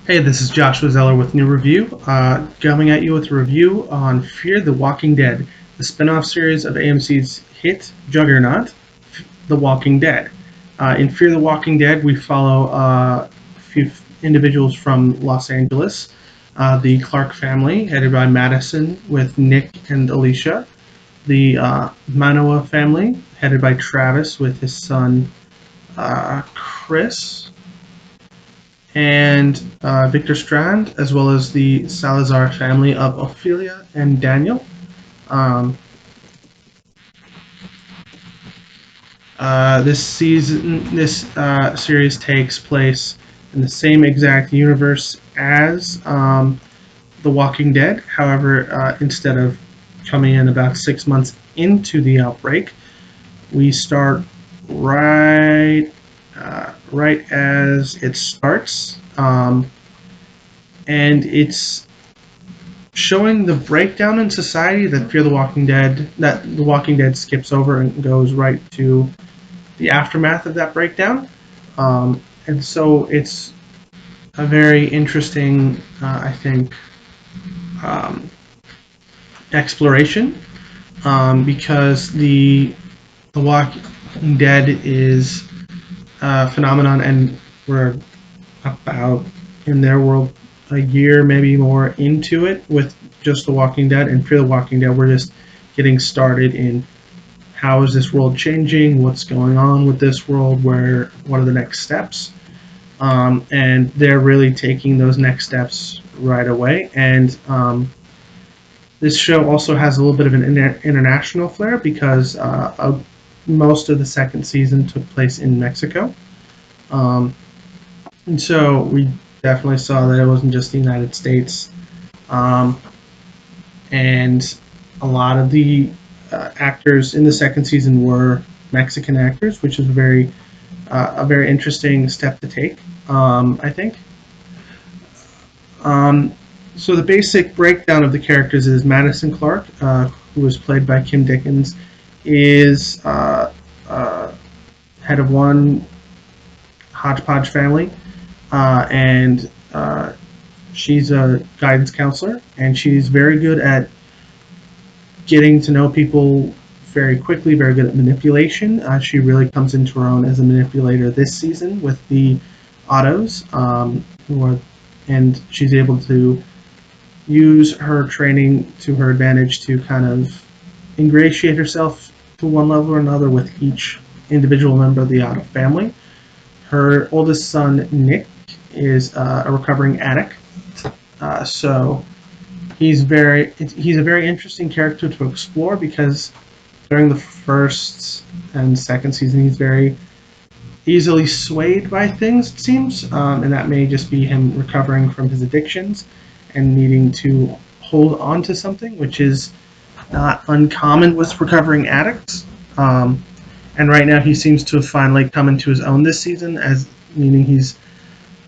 Hey, this is Joshua Zeller with New Review, coming at you with a review on Fear the Walking Dead, the spin-off series of AMC's hit juggernaut, The Walking Dead. In Fear the Walking Dead, we follow a few individuals from Los Angeles, the Clark family, headed by Madison with Nick and Alicia, the Manoa family, headed by Travis with his son Chris, and Victor Strand, as well as the Salazar family of Ophelia and Daniel. Um, this series takes place in the same exact universe as The Walking Dead. However, instead of coming in about 6 months into the outbreak, we start right as it starts, and it's showing the breakdown in society that The Walking Dead skips over and goes right to the aftermath of that breakdown. And so it's a very interesting, I think, um, exploration, because the Walking Dead is a phenomenon, and we're about, in their world, a year, maybe more into it with just The Walking Dead. And Fear the Walking Dead, we're just getting started in how is this world changing, what's going on with this world, what are the next steps. And they're really taking those next steps right away. And this show also has a little bit of an international flair because most of the second season took place in Mexico. Um, and so we definitely saw that it wasn't just the United States. Um, and a lot of the actors in the second season were Mexican actors, which is a very interesting step to take, I think. Um, so the basic breakdown of the characters is Madison Clark, who was played by Kim Dickens, is uh, head of one hodgepodge family, and she's a guidance counselor, and she's very good at getting to know people very quickly, very good at manipulation. She really comes into her own as a manipulator this season with the Autos, and she's able to use her training to her advantage to kind of ingratiate herself to one level or another with each individual member of the Otto family. Her oldest son, Nick, is a recovering addict, so he's a very interesting character to explore because during the first and second season he's very easily swayed by things, it seems, and that may just be him recovering from his addictions and needing to hold on to something, which is not uncommon with recovering addicts. Um, and right now he seems to have finally come into his own this season, as meaning he's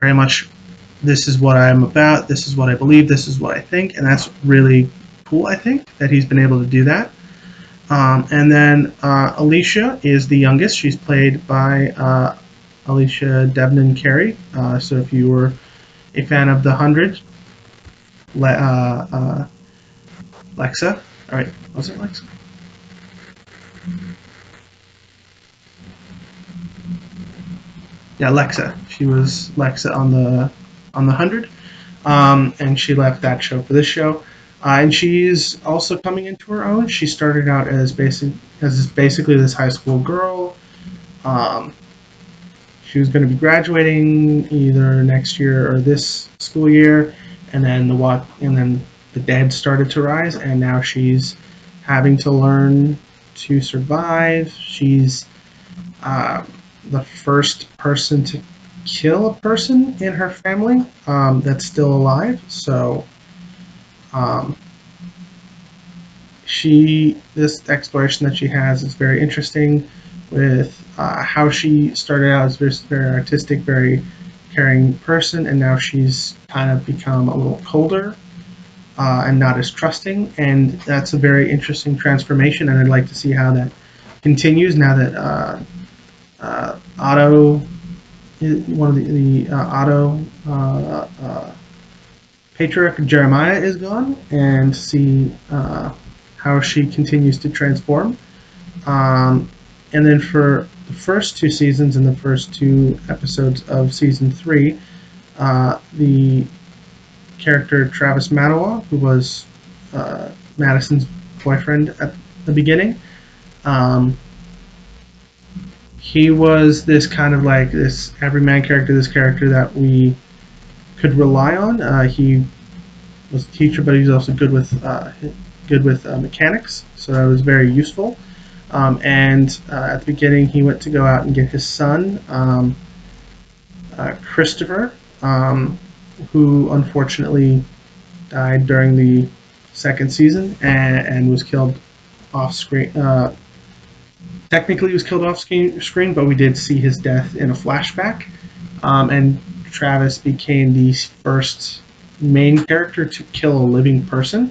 very much, this is what I'm about, this is what I believe, this is what I think, and that's really cool. I think that he's been able to do that. And then Alicia is the youngest. She's played by Alicia Debnam Carey. So if you were a fan of The 100, Lexa, all right, was it Lexa? Yeah, Lexa. She was Lexa on the 100, and she left that show for this show. And she's also coming into her own. She started out as basically this high school girl. Um, she was going to be graduating either next year or this school year, and then the dead started to rise, and now she's having to learn to survive. She's uh, the first person to kill a person in her family that's still alive. So um, this exploration that she has is very interesting with how she started out as a very artistic, very caring person, and now she's kind of become a little colder and not as trusting, and that's a very interesting transformation, and I'd like to see how that continues now that Otto one of the Otto patriarch Jeremiah is gone, and see how she continues to transform. Um, and then for the first two seasons and the first two episodes of season three, the character Travis Manawa, who was Madison's boyfriend at the beginning, um, he was this kind of like this everyman character, this character that we could rely on. He was a teacher, but he's also good with mechanics, so that was very useful. And at the beginning, he went to go out and get his son, Christopher, who unfortunately died during the second season and was killed off screen. Technically, he was killed off screen, but we did see his death in a flashback. And Travis became the first main character to kill a living person.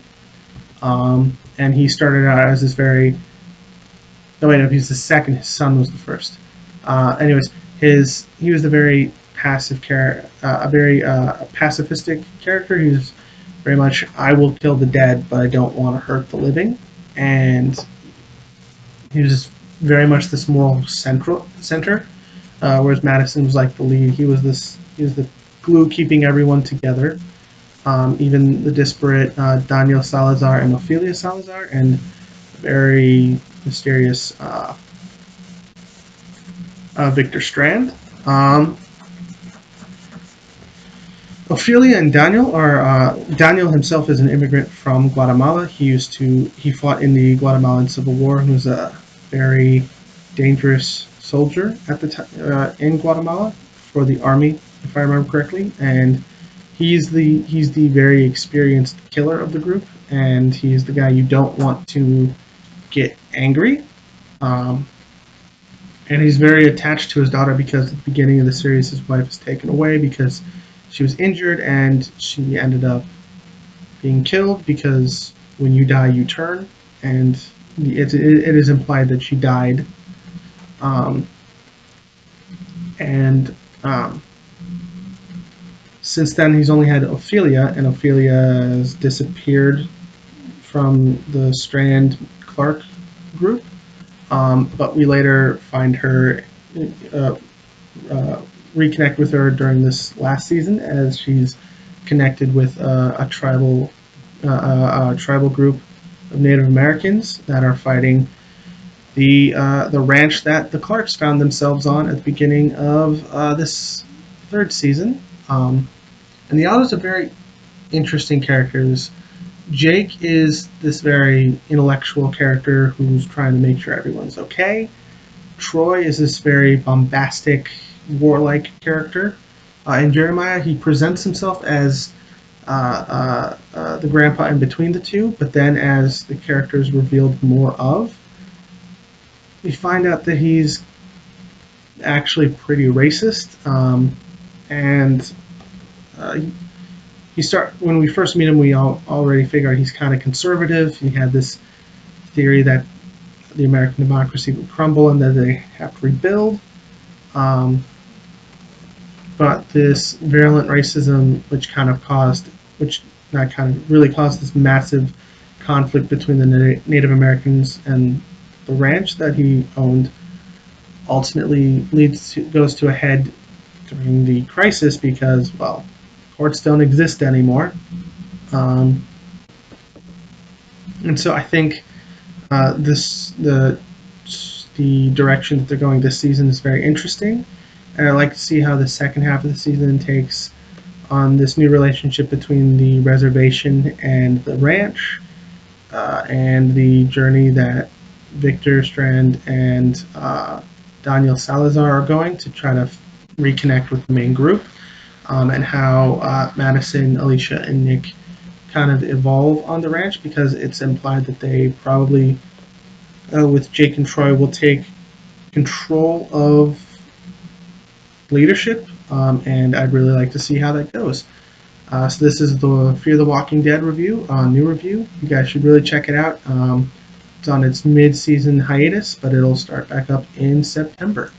And he started out as this very. No, wait, no, he's the second. His son was the first. Anyways, he was a very passive a very pacifistic character. He was very much I will kill the dead, but I don't want to hurt the living, and he was just very much this moral center. Whereas Madison was like the lead. He was the glue keeping everyone together. Even the disparate Daniel Salazar and Ophelia Salazar, and very mysterious Victor Strand. Ophelia and Daniel are Daniel himself is an immigrant from Guatemala. He fought in the Guatemalan Civil War and was a very dangerous soldier at the time in Guatemala for the army, if I remember correctly. And he's the very experienced killer of the group, and he's the guy you don't want to get angry. Um, and he's very attached to his daughter because at the beginning of the series, his wife was taken away because she was injured, and she ended up being killed because when you die, you turn, and it is implied that she died. Um, and Since then, he's only had Ophelia, and Ophelia has disappeared from the Strand Clark group. But we later find her, uh, reconnect with her during this last season as she's connected with a tribal group of Native Americans that are fighting the ranch that the Clarks found themselves on at the beginning of this third season. And the others are very interesting characters. Jake is this very intellectual character who's trying to make sure everyone's okay. Troy is this very bombastic, warlike character. In Jeremiah, he presents himself as the grandpa in between the two, but then as the character is revealed more of, we find out that he's actually pretty racist. And when we first meet him, we already figured he's kind of conservative. He had this theory that the American democracy would crumble and that they have to rebuild. But this virulent racism, which not kind of really caused this massive conflict between the Native Americans and the ranch that he owned, ultimately goes to a head during the crisis because, well, courts don't exist anymore. Um, and so I think the direction that they're going this season is very interesting, and I'd like to see how the second half of the season takes on this new relationship between the reservation and the ranch, and the journey that Victor Strand and Daniel Salazar are going to try to reconnect with the main group, and how Madison, Alicia, and Nick kind of evolve on the ranch, because it's implied that they probably, with Jake and Troy, will take control of leadership, and I'd really like to see how that goes. So this is the Fear the Walking Dead review, new review. You guys should really check it out. It's on its mid-season hiatus, but it'll start back up in September.